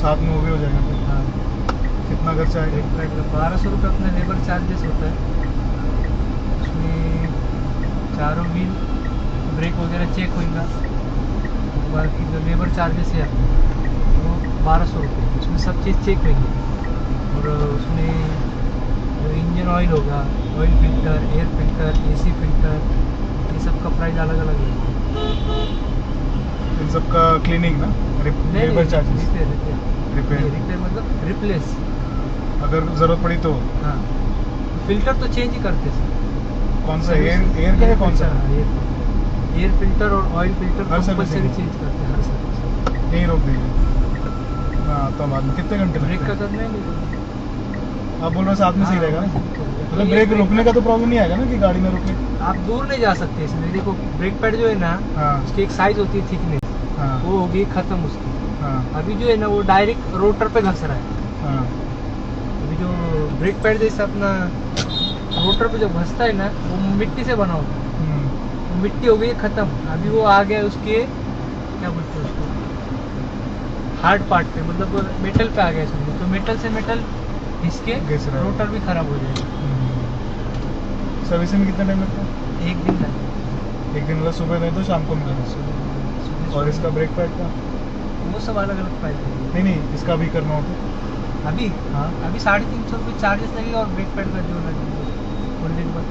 साथ में वो भी हो जाएगा फिर। हाँ, कितना खर्चा आएगा? 1200 रुपये अपना लेबर चार्जेस होता है। उसमें चारों व्हील ब्रेक वगैरह चेक होगा। बाकी जो लेबर चार्जेस है अपने वो 1200 रुपये, उसमें सब चीज़ चेक होगी। और उसमें जो इंजन ऑयल होगा, oil filter, air filter, AC filter, ये सब का प्राइस अलग अलग है। इन सब का क्लीनिंग ना, लेबर चार्जेस? रिपेयर मतलब रिप्लेस, अगर ज़रूरत पड़ी तो? हाँ, फिल्टर तो चेंज ही करते हैं। कौन सा, एयर का या कौन सा? एयर फिल्टर और ऑयल फिल्टर हर कंपलसरी सर्विसिंग चेंज करते हैं हर सर्विस। यहीं रोक देंगे। हाँ, तो बाद में कितने घंटे ब्रेक लगते का हैं? करना है नहीं। आप बोल रहे हो साथ में सही रहेगा ना? तो मतलब ब्रेक रोकने का तो प्रॉब्लम नहीं आएगा ना कि गाड़ी में रुके? आप दूर नहीं जा सकते इसमें। देखो ब्रेक पैड जो है ना, हाँ उसकी एक साइज होती है थिकनेस, हाँ वो होगी खत्म उसकी। हाँ अभी जो है ना वो डायरेक्ट रोटर पे घस रहा है। हाँ। अभी जो ब्रेक पैड जैसे अपना रोटर पे जो घसता है ना, वो मिट्टी से बना होता है। वो मिट्टी हो गई खत्म। अभी वो आ गया उसके क्या बोलते हैं उसको, हार्ड पार्ट पे, मतलब मेटल पे आ गया इसमें। तो मेटल से मेटल इसके रोटर भी खराब हो जाएगा। सर्विसिंग में कितना टाइम लगता है? एक दिन लगेगा। एक दिन मतलब सुबह नहीं तो शाम को मिलेगा? और इसका ब्रेक पैड का? वो सब अलग अलग प्राइस है। नहीं नहीं, इसका भी करना हो तो? अभी हाँ, अभी 350 रुपये चार्जेस लगेगा और ब्रेक पैड का जो लगेगा खोलने के बाद।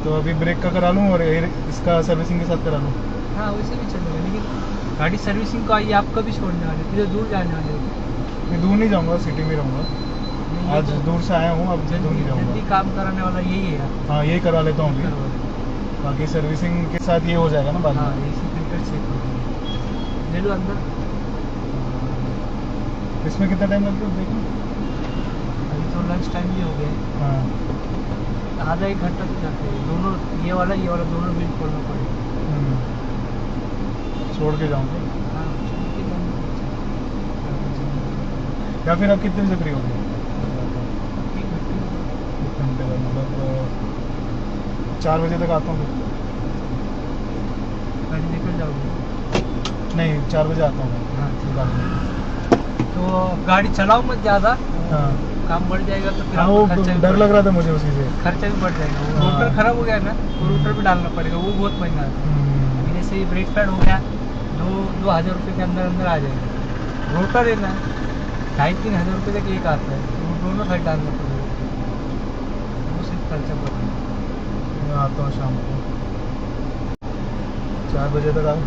तो अभी ब्रेक का करा लूँ और इसका सर्विसिंग के साथ करा लूँ? हाँ, वैसे भी चलेगा, लेकिन गाड़ी सर्विसिंग को आइए, आप कभी छोड़ने वाले हो? दूर जाने वाले हो? मैं दूर नहीं जाऊँगा, सिटी में रहूँगा। आज दूर से आया हूँ, अब दूर नहीं जल्दी जाऊँगा। काम कराने वाला यही है यार। हाँ, यही करा लेता हूँ अभी। करवा लो। बाकी सर्विसिंग के साथ ये हो जाएगा ना बाद हाँ, में? एसी फिल्टर चेक हो जाएगा। ले लो अंदर। इसमें कितना टाइम लगता है देखो? अभी तो लंच टाइम भी हो गया है। हाँ, आधा एक घंटा तो जाते हैं। दोनों ये वाला दोनों बिल खोलना पड़ेगा। छोड़ के जाऊँगा हाँ, छोड़ के जाना। या फिर आप कितने बजे फ्री हो गए? एक घंटे में 1 घंटे का मतलब 4 बजे तक आता हूँ फिर। गाड़ी लेकर जाओगे? नहीं, 4 बजे आता हूँ मैं। हाँ, गाड़ी। तो गाड़ी चलाओ मत ज़्यादा, हाँ काम बढ़ जाएगा तो फिर हाँ, आपका वो खर्चा भी डर बढ़ लग रहा था मुझे उसी से। खर्चा भी बढ़ जाएगा। वो हाँ। रोटर खराब हो गया ना, तो रोटर भी डालना पड़ेगा, वो बहुत महंगा है। अभी जैसे ही ब्रेक पैड हो गया, 2-2 हज़ार रुपये के अंदर अंदर आ जाएगा। रोटर है ना 2,500-3 हज़ार रुपये तक एक आता है, तो वो दोनों साइड डालना पड़ेगा, वो सिर्फ खर्चा बढ़ जाएगा। मैं आता हूँ शाम को 4 बजे तक आऊँ?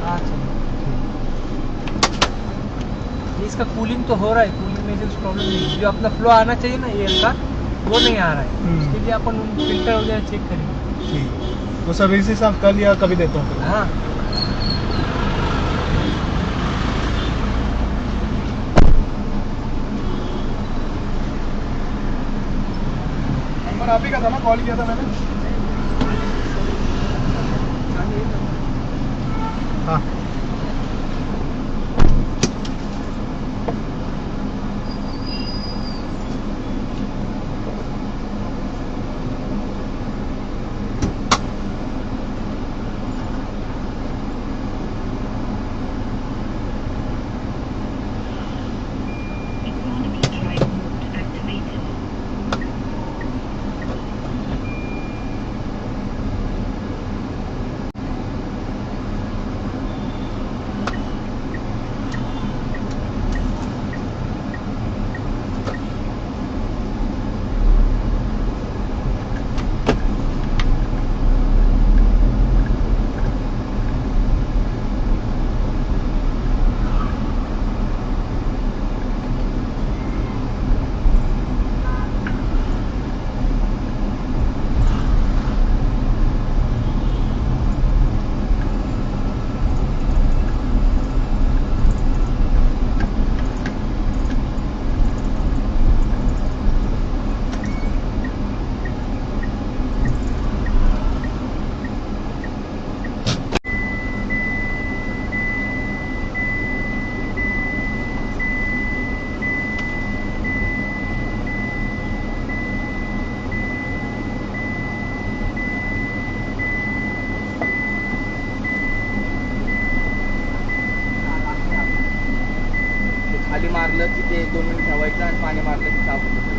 हाँ चलो ठीक। इसका कूलिंग तो हो रहा है, कूलिंग में कुछ प्रॉब्लम नहीं है। जो अपना फ्लो आना चाहिए ना एयर का, वो नहीं आ रहा है। उसके लिए अपन फिल्टर वगैरह चेक करेंगे। ठीक, वो सर्विसेज आप कल या कभी देता हूँ? हाँ, नंबर आप ही का था ना, कॉल किया था मैंने? हाँ। ते 1-2 मिनिट ठेवायचं आणि पाणी मारलं की साफ होतं.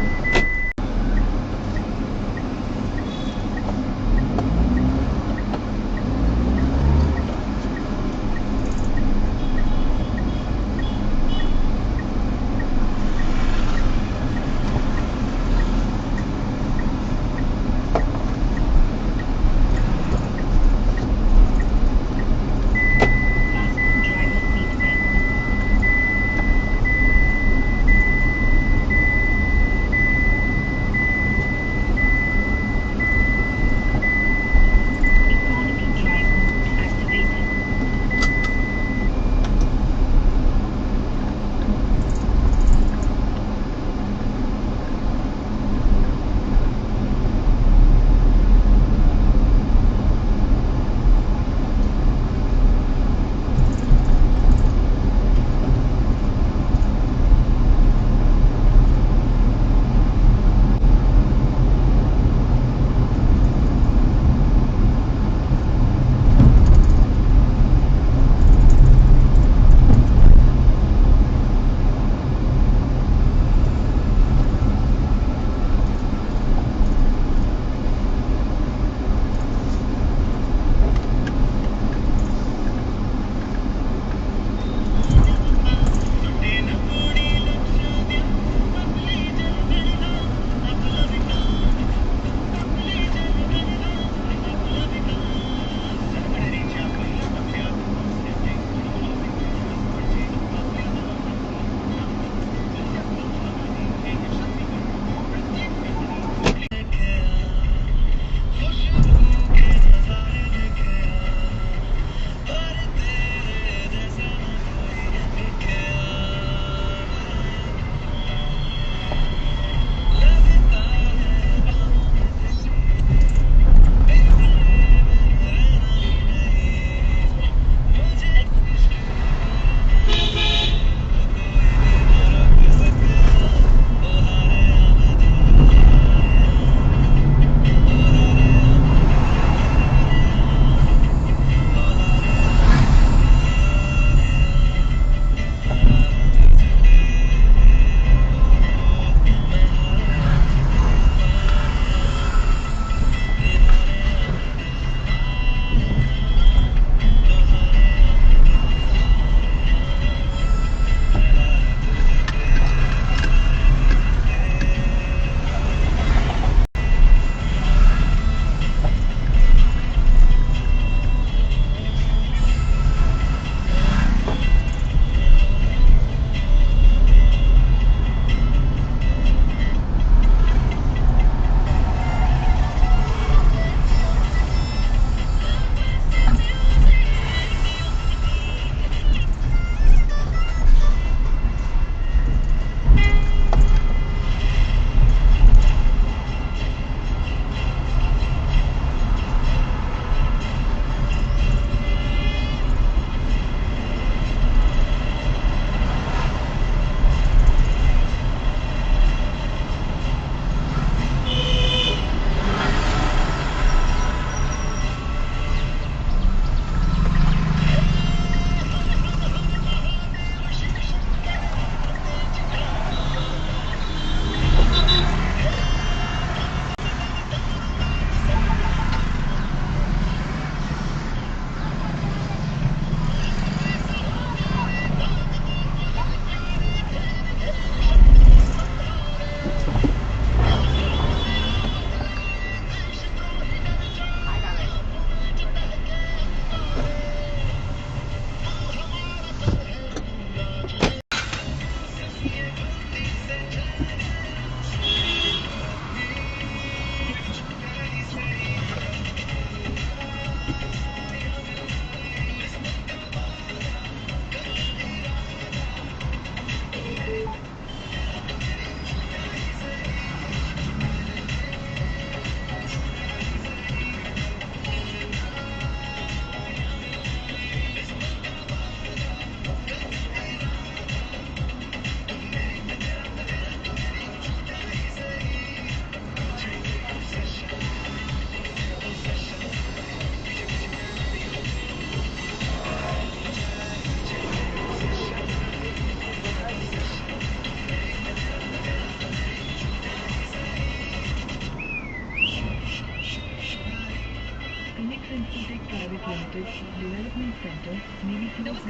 Private Limited Development Center, Navy Private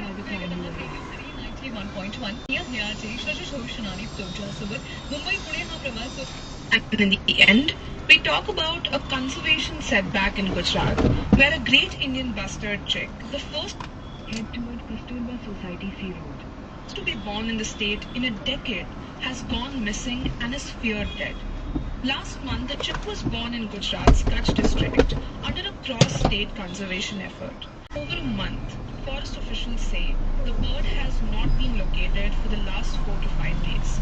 91.1 या ह्याचे शशोषणाने तुमच्यासोबत मुंबई पुणे हा प्रवास. And in the end, we talk about a conservation setback in Gujarat, where a great Indian bustard chick, the first head toward Kasturba Society Sea Road, to be born in the state in a decade, has gone missing and is feared dead. Last month, the chick was born in Gujarat's Kutch district under a cross-state conservation effort. Over a month, forest officials say the bird has not been located for the last 4 to 5 days.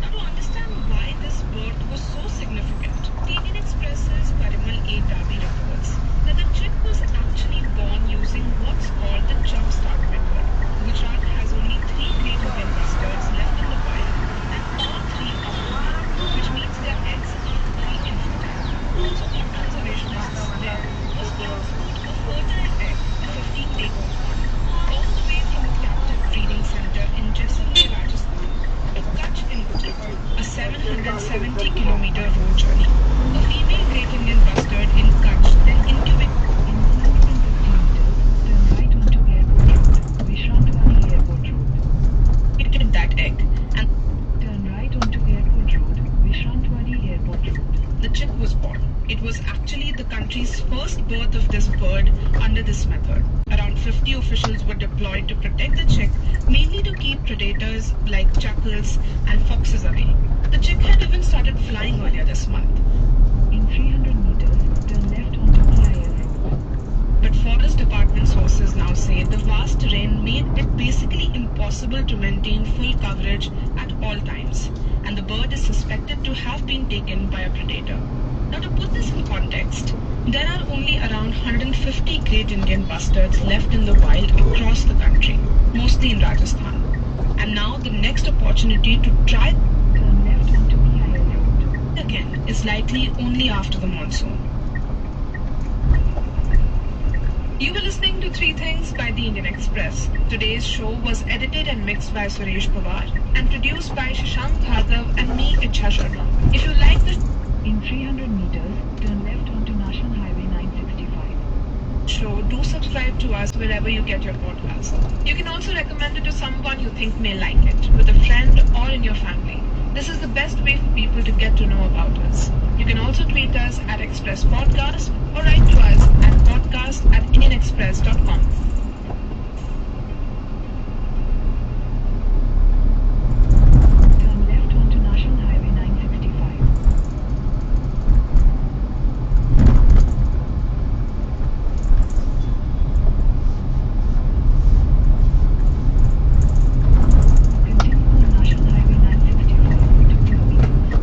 Now, to understand why this birth was so significant, the Indian Express's Parimal A. Dabi reports that the chick was actually born using what's called the jumpstart method. Gujarat has only 3 great Indian bustards left in the wild, and all 3 are male, which means their eggs are all infertile. So what conservationists did was transport a fertile egg, a 15-day one, all the way from a captive breeding center in Jaisalmer, Rajasthan, to Kutch in Gujarat, a 770-kilometer road journey. A female Great Indian bustard in Kutch then incubated in 750 meters, turn right onto Airport Road, Vishrantwadi Airport Road. It did that egg and turn right onto Airport Road, Vishrantwadi Airport Road. The chick was born. It was actually the country's first birth of this bird under this method. Around 50 officials were deployed to protect the chick, mainly to keep predators like jackals and foxes away. The chick had even started flying earlier this month. In 300 meters, turn left onto PIL Road. But Forest Department sources now say the vast terrain made it basically impossible to maintain full coverage at all times, and the bird is suspected to have been taken by a predator. Now, to put this in context, there are only around 150 Great Indian bustards left in the wild across the country, mostly in Rajasthan. And now the next opportunity to try turn left onto PIL Road again is likely only after the monsoon. You were listening to 3 Things by the Indian Express. Today's show was edited and mixed by Suresh Pawar and produced by Shashank Bhargav and me, Ichha Sharma. If you like the in 300 meters, turn left onto National Highway 965 show, do subscribe to us wherever you get your podcast. You can also recommend it to someone you think may like it, with a friend or in your family. This is the best way for people to get to know about us. You can also tweet us at Express Podcast or write to us at podcast@indianexpress.com. Turn left onto National Highway 965. Continue on National Highway 965 for 2 kilometers.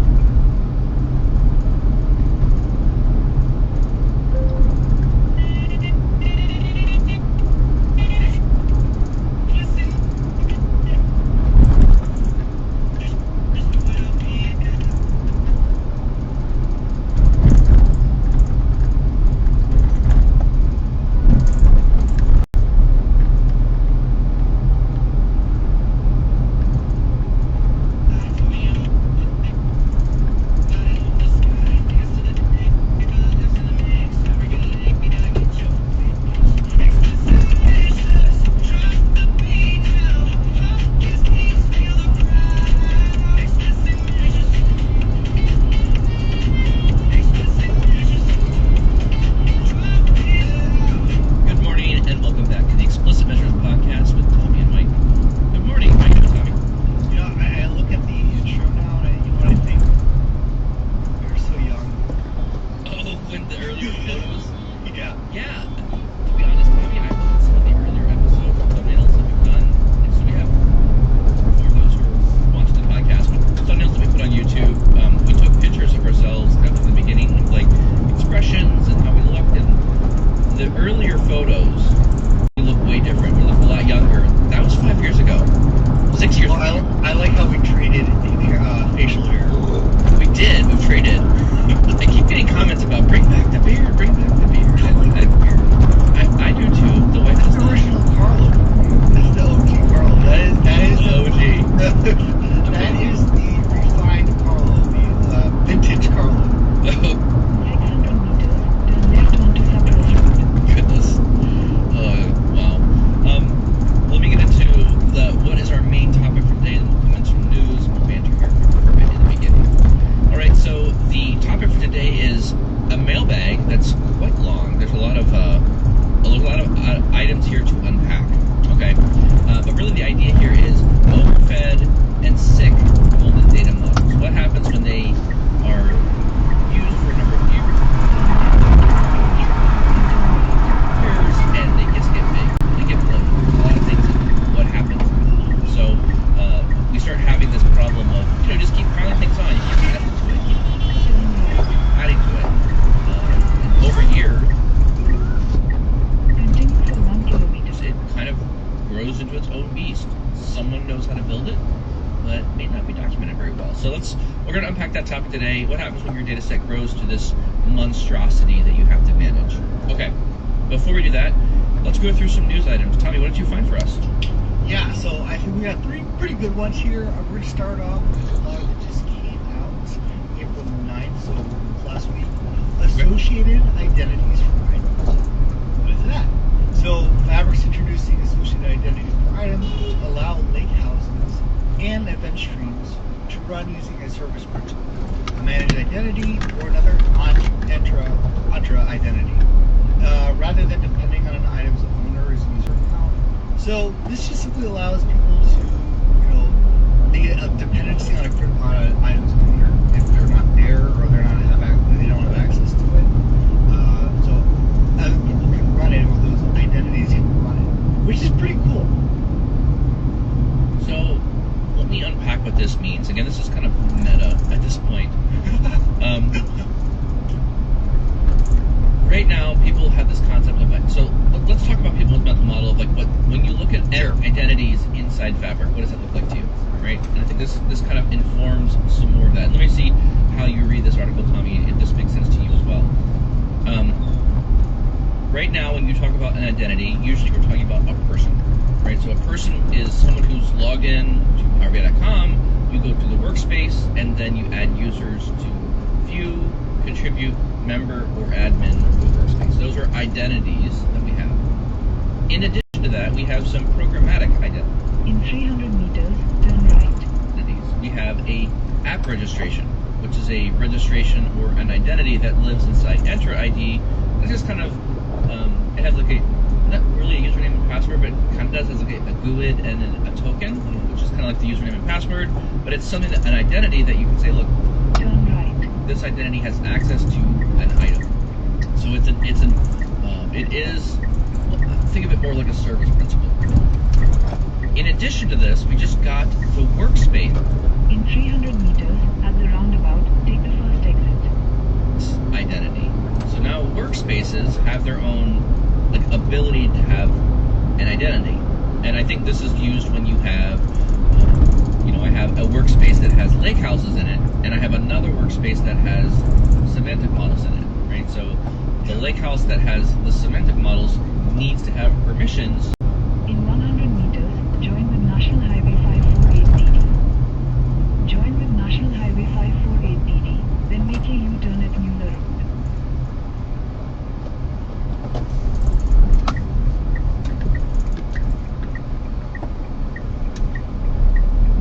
Good morning and welcome back to the Explicit Measures podcast with Tommy and Mike. Good morning, how you doing, Tommy? You know, I look at the intro now and you know what I think? We were so young. Oh, when the earlier photos? Yeah. Yeah. To be honest, Tommy, I looked at some of the earlier episodes and thumbnails that we've done, and so we have, for those who are watching the podcast, thumbnails that we put on YouTube, we took pictures of ourselves kind of in the beginning with like expressions and how we looked, and the earlier photos, we look way different. We look a lot younger. That was 5 years ago. 6 years Well, ago. I like how we traded facial hair. We did. We traded. I keep getting comments about bring back the beard, bring back the beard. I like that beard. I do too. The wife That's is the not. original Carlo. That's the OG Carlo. That is OG. that is the refined Carlo, the vintage Carlo. 600 meters, turn left onto Cypress Road. Goodness. beast. Someone knows how to build it, but it may not be documented very well. So we're going to unpack that topic today. What happens when your data set grows to this monstrosity that you have to manage? Okay, before we do that, let's go through some news items. Tommy, what did you find for us? Yeah, so I think we got three pretty good ones here. We're going to start off with a lot that just came out April 9th, so last week. Associated identities for items. What is that? So Fabric's introducing associated identities for items, which allow lake houses and event streams to run using a service principal, a managed identity, or another Entra identity, rather than depending on an item's owner's user account. So this just simply allows people to, they get a dependency on an item's owner if they're not there or they don't have access to it. So other people can run it with those identities you can run it, which is pretty cool. So let me unpack what this means. Again, this is kind of meta at this point. Right now, people have this concept of so let's talk about people's mental model of when you look at identities inside Fabric, what does it look like to you, right? And I think this kind of informs some more of that. Let me see how you read this article, Tommy, if this makes sense to you as well. Right now, when you talk about an identity, usually we're talking about a person, right? So a person is someone who's logged in to PowerBI.com. You go to the workspace, and then you add users to view, contribute, member, or admin to the workspace. Those are identities that we have. In addition to that, we have some programmatic identities. In 300 meters, turn right. We have a app registration, which is a registration or an identity that lives inside Entra ID. It's just kind of, it has like not really a username and password, but it kind of does as like a GUID and a token, which is kind of like the username and password, but it's something that, an identity that you can say, look, Turn right. this identity has access to an item. So it is, think of it more like a service principal. In addition to this, we just got the workspace. In 300 meters, at the roundabout, take the first exit. Identity. So now workspaces have their own ability to have an identity. And I think this is used when you have, I have a workspace that has lake houses in it, and I have another workspace that has semantic models in it, right? So the lake house that has the semantic models needs to have permissions. In 100 meters, join with National Highway 548DD. Join with National Highway 548DD, then make a U-turn at Mueller Road.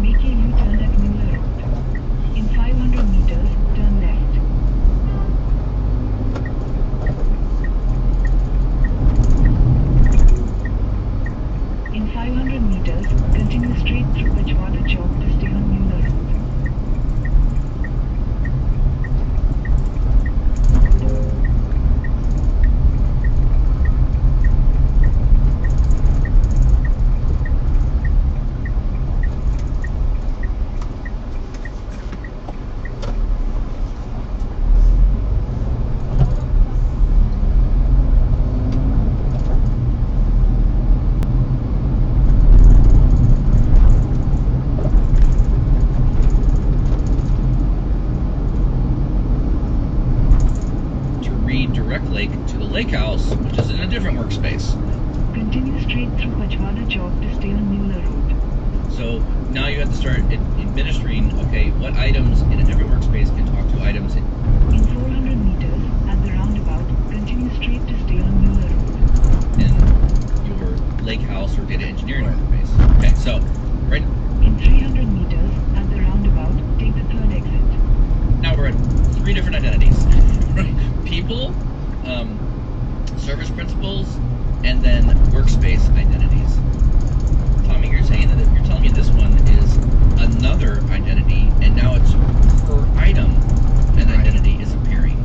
Make a U-turn at Mueller Road. In 500 meters, turn left. In 500 meters, continue straight through Pachwada Chowk to stay on Mueller Road. Direct lake to the lake house, which is in a different workspace. Continue straight through Pachwada Chowk to stay on Mueller Road. So now you have to start administering, okay, what items in a different workspace can talk to items In 400 meters, at the roundabout, continue straight to stay on Mueller Road. in your lake house or data engineering workspace. Okay, so right In 300 meters, at the roundabout, take the third exit. now we're at three different identities. People, service principals, and then workspace identities. Tommy, you're telling me this one is another identity, and now it's per item an identity is appearing.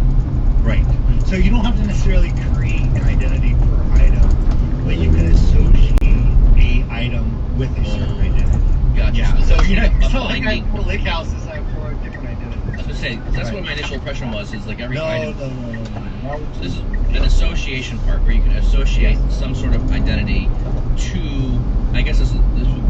Right. So you don't have to necessarily create an identity per item, but you can associate a item with a certain identity. Gotcha. Yeah. So like binding. for lake houses, I have 4 different identities. I was gonna say that's what my initial impression was. Is like every item. No. So this is an association part where you can associate some sort of identity to. I guess this would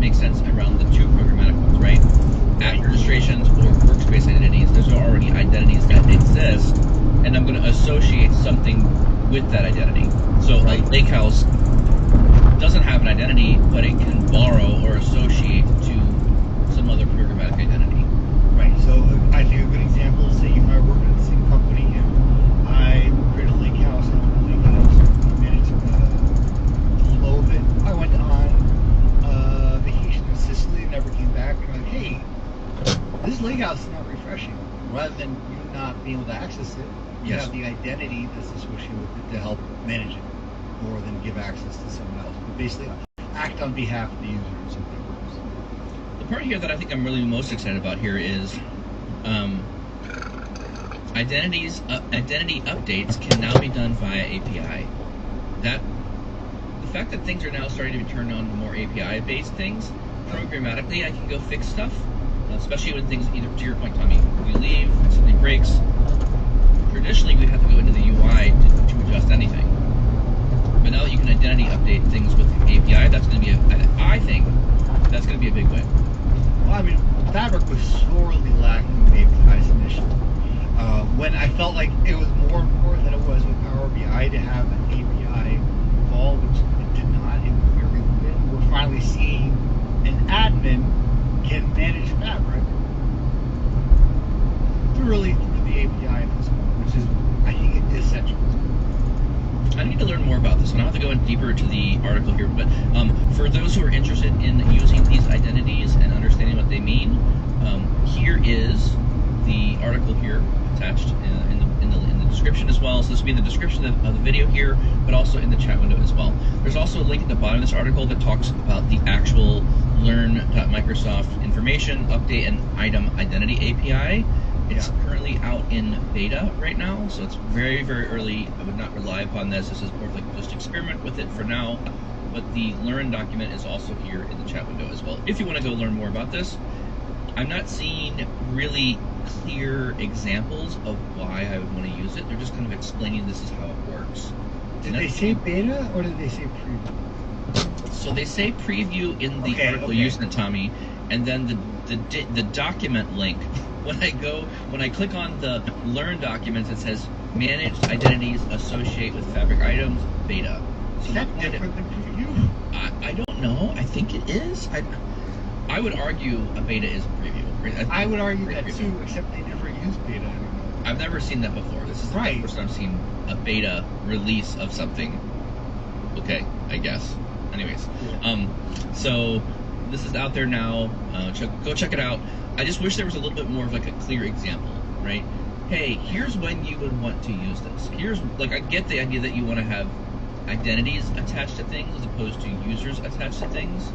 this lakehouse is not refreshing. Rather than you not being able to access it, you Yes. have the identity that's associated with it to help manage it, more than give access to someone else. But basically, act on behalf of the user in simple terms. The part here that I think I'm really most excited about here is identity updates can now be done via API. The fact that things are now starting to be turned on to more API-based things, programmatically I can go fix stuff, especially when things, either to your point, Tommy, you leave, something breaks. Traditionally, we'd have to go into the UI to adjust anything. But now that you can identity update things with API, that's going to be I think that's going to be a big win. Well, I mean, Fabric was sorely lacking with APIs initially. When I felt like it was more important than it was with Power BI to have an API call, which it did not. It was very limited. We're finally seeing an admin can manage Fabric through the API at this point, which is, I think, essential. I need to learn more about this, and I'll have to go in deeper to the article here. But for those who are interested in using these identities and understanding what they mean, here is the article here attached in the description as well. So this will be in the description of the video here, but also in the chat window as well. There's also a link at the bottom of this article that talks about the actual Learn.Microsoft information update and item identity API. It's currently out in beta right now, so it's very, very early. I would not rely upon this. This is more like just experiment with it for now. But the Learn document is also here in the chat window as well. If you want to go learn more about this, I'm not seeing really clear examples of why I would want to use it. They're just kind of explaining this is how it works. Did they say beta or did they say preview? So they say preview in the article using it, Tommy, and then the document link. When I click on the Learn documents, it says managed identities associate with Fabric items beta. So Is that different than preview? I don't know. I think it is. I would argue a beta is a preview. I would argue that too, except they never use beta. I've never seen that before. This is the first time I've seen a beta release of something. Okay, I guess. Anyways, so this is out there now. Go check it out. I just wish there was a little bit more of like a clear example, right? Hey, here's when you would want to use this. Here's, like, I get the idea that you want to have identities attached to things as opposed to users attached to things.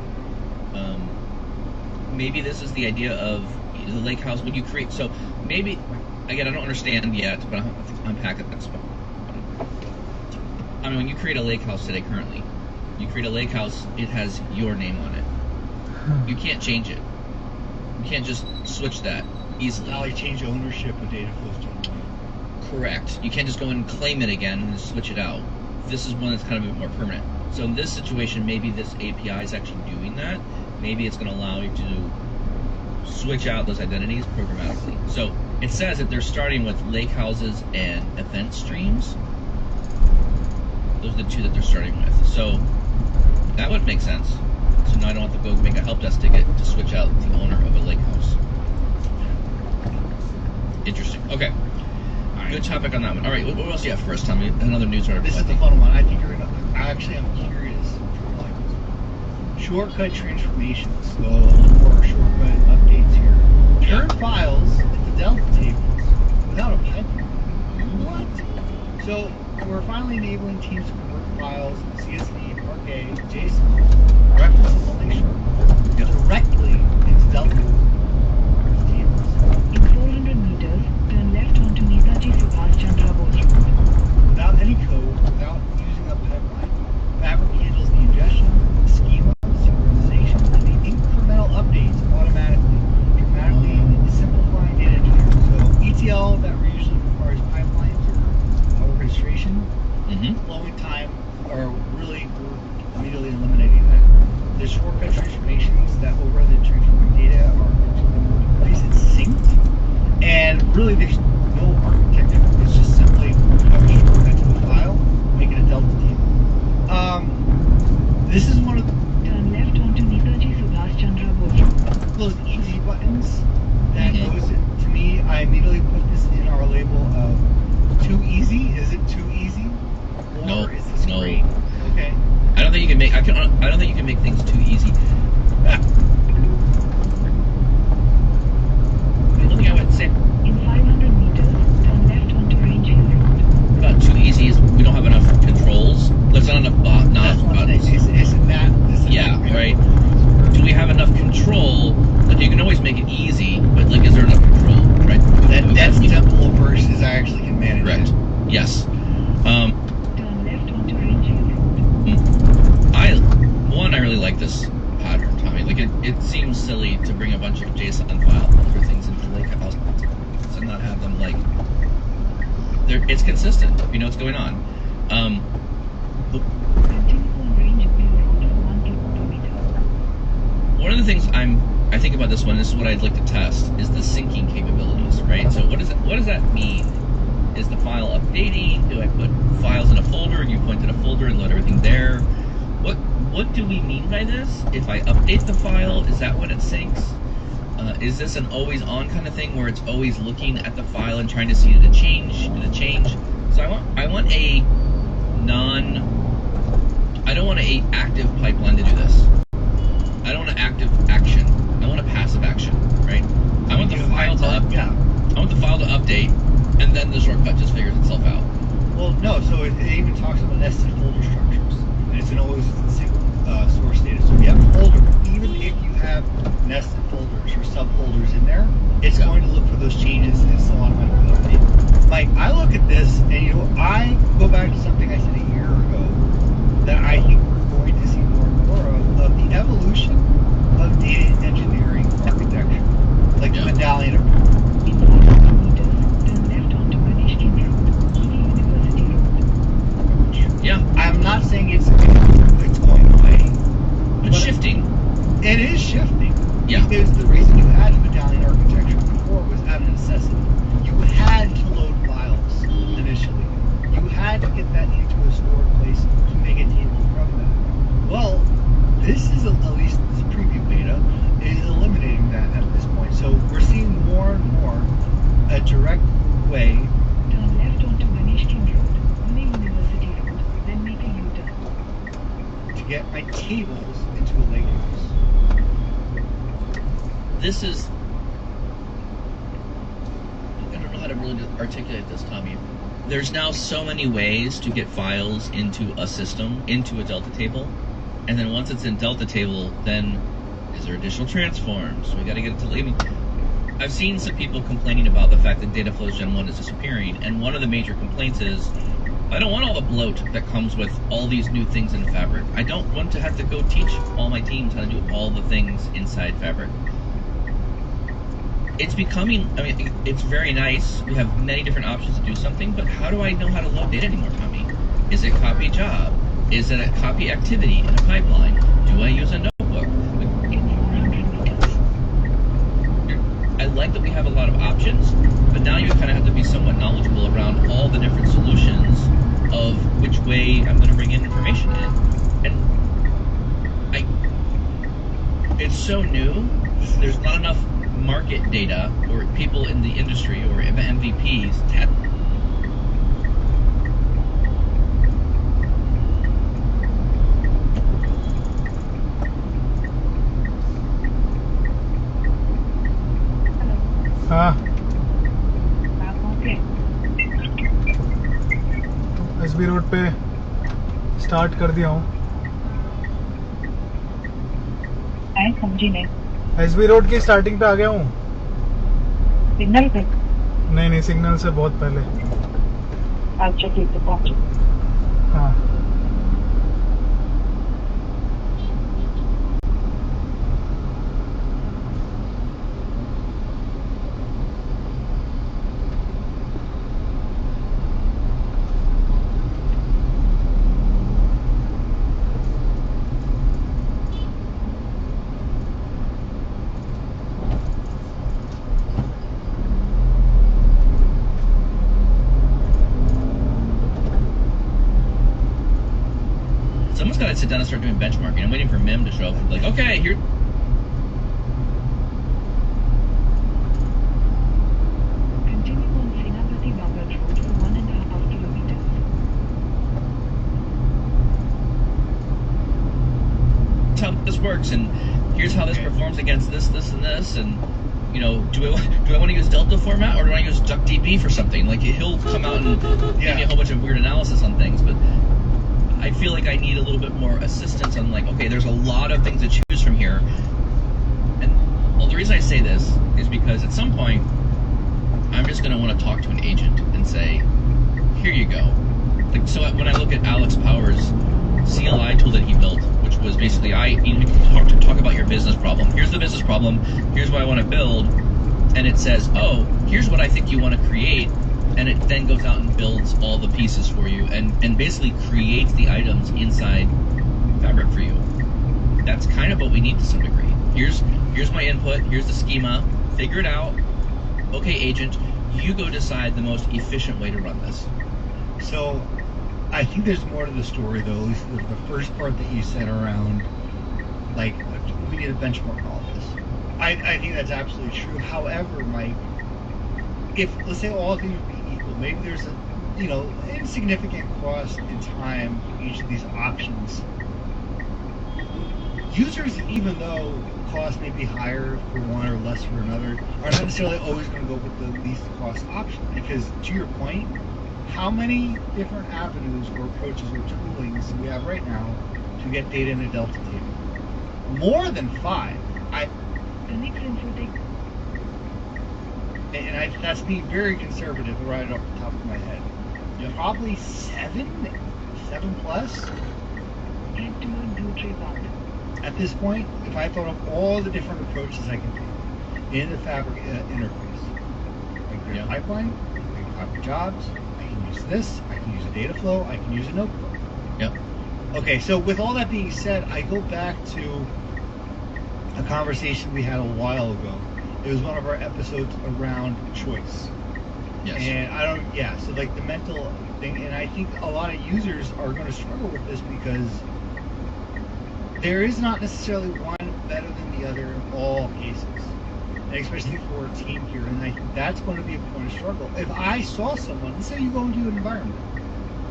Maybe this is the idea of the lake house when you create. So maybe, again, I don't understand yet, but I'll have to unpack it. That's I mean, when you create a lake house today, currently, you create a lake house, it has your name on it. You can't change it. You can't just switch that easily. Now they change ownership of data flows to. Correct. You can't just go and claim it again and switch it out. This is one that's kind of a bit more permanent. So in this situation, maybe this API is actually doing that. Maybe it's going to allow you to switch out those identities programmatically. So it says that they're starting with lake houses and event streams. Those are the two that they're starting with. So that would make sense. So now I don't have to go make a help desk ticket to switch out the owner of a lake house. Interesting. Okay. Good topic on that one. All right, what else do you have for us, Tommy? Another news article. This is the fun one. I think you're gonna. Actually, I'm curious. Shortcut transformations. So for our shortcut updates here. Turn files into Delta tables without a pipeline. What? So we're finally enabling teams to convert files in CSV, Parquet, JSON, references only shortcut directly into Delta tables. In 400 meters, turn left onto Netaji Subhash Chandra Bose Road. Without any code, without using a pipeline, Fabric handles the ingestion, the schema, synchronization, and the incremental updates automatically, dramatically simplifying data engineering. So ETL that usually requires pipelines or orchestration, flowing time, are really immediately eliminating that. The shortcut transformations that override the transforming data are nice and synced, and really there's no architecture. It's just simply have a shortcut to the file, make it a Delta table. This is one of Turn left onto Netaji Subhash Chandra Bose Road. those easy buttons that goes to me. I immediately put this in our label of too easy. Is it too easy? Or is this great? Okay. I don't think you can make. I don't think you can make things too easy. seems silly to bring a bunch of JSON files or things into Lakehouse and not have them like. It's consistent. You know what's going on. One of the things I think about this one. This is what I'd like to test is the syncing capabilities, right? So what does that mean? Is the file updating? Do I put files in a folder and you point to the folder and load everything there? What do we mean by this? If I update the file, is that when it syncs? Is this an always on kind of thing where it's always looking at the file and trying to see did it change? So I want a I don't want a active pipeline to do this. I don't want an active action. I want a passive action, right? I want the file to update, and then the shortcut just figures itself out. Well, no. So it even talks about nested folder structures, and it's an always single source data. So if you have a folder, even if you have nested folders or subfolders in there, it's going to look for those changes and still automatically update. Like I look at this, and I go back to something I said a year ago that I think we're going to see more and more of the evolution of data engineering architecture, like the medallion approach. Yeah, I'm not saying it's going away. it's shifting. It is shifting. Yeah. Because the reason you had medallion architecture before was out of necessity. You had to load files initially. You had to get that into a stored place to make a table from that. Well, this is at least this preview beta is eliminating that at this point. So we're seeing more and more a direct way. Turn left onto Manishkin Road, Pune University Road, then make a U-turn. To get my tables into a lake house. This is. I don't know how to really articulate this, Tommy. There's now so many ways to get files into a system, into a Delta table, and then once it's in Delta table, then is there additional transforms? We got to get it to. I mean, I've seen some people complaining about the fact that Dataflows Gen 1 is disappearing, and one of the major complaints is, I don't want all the bloat that comes with all these new things in Fabric. I don't want to have to go teach all my teams how to do all the things inside Fabric. It's becoming, I mean, it's very nice. We have many different options to do something, but how do I know how to load data anymore, Tommy? Is it copy job? Is it a copy activity in a pipeline? Do I use a notebook? I like that we have a lot of options, but now you kind of have to be somewhat knowledgeable around all the different solutions of which way I'm going to bring in information in. And it's so new, there's not enough market data or people in the industry or MVPs to हाँ SB road पे start कर दिया हूँ समझी नहीं SB road की starting पे आ गया हूँ सिग्नल पे नहीं सिग्नल से बहुत पहले अच्छा ठीक है पहुंचो हाँ someone's got to sit down and start doing benchmarking. I'm waiting for Mim to show up and be like, okay, here. Continue on Senapati Bagar Road for 1.5 kilometers. That's how this works, and here's how this performs against this, and this, and you know, do I want to use Delta format or do I use DuckDB for something? Like he'll come out and give me a whole bunch of weird analysis on things, but I feel like I need a little bit more assistance on like, okay, there's a lot of things to choose from here. And well, the reason I say this is because at some point, I'm just going to want to talk to an agent and say, here you go. Like, so when I look at Alex Power's CLI tool that he built, which was basically, talk about your your business problem. Here's the business problem. Here's what I want to build. And it says, oh, here's what I think you want to create. And it then goes out and builds all the pieces for you and basically creates the items inside Fabric for you. That's kind of what we need to some degree. Here's my input. Here's the schema. Figure it out. Okay, agent, you go decide the most efficient way to run this. So, I think there's more to the story, though. At least the first part that you said around, like, we need to benchmark all of this. I think that's absolutely true. However, Mike, if, let's say all things would be equal, maybe there's a, insignificant cost in time for each of these options. Users, even though cost may be higher for one or less for another, are not necessarily always going to go with the least cost option. Because, to your point, how many different avenues or approaches or toolings do we have right now to get data in a Delta table? More than 5. That's being very conservative right off the top of my head. Probably 7 plus. At this point, if I thought of all the different approaches I can take in the Fabric interface, I can create a pipeline, I can copy jobs, I can use this, I can use a data flow, I can use a notebook. Yep. Okay, so with all that being said, I go back to a conversation we had a while ago. It was one of our episodes around choice. Yes. So like the mental thing, and I think a lot of users are going to struggle with this because there is not necessarily one better than the other in all cases, and especially for a team here. And I think that's going to be a point of struggle. If I saw someone, let's say you go into an environment,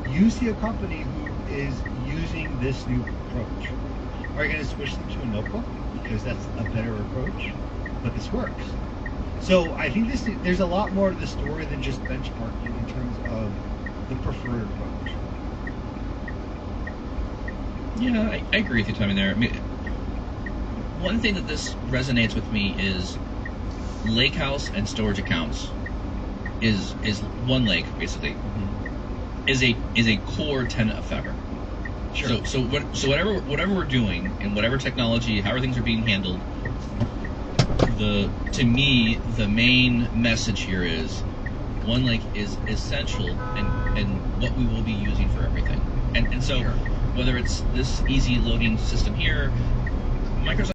you see a company who is using this new approach, are you going to switch them to a notebook because that's a better approach? But this works. So I think there's a lot more to the story than just benchmarking in terms of the preferred approach. Yeah, I agree with you, Tommy, there. I mean, one thing that this resonates with me is lakehouse and storage accounts is one lake, basically, is a core tenet of Fabric. Sure. So whatever we're doing and whatever technology, however things are being handled, to me the main message here is one lake is essential and what we will be using for everything. And so whether it's this easy loading system here, Microsoft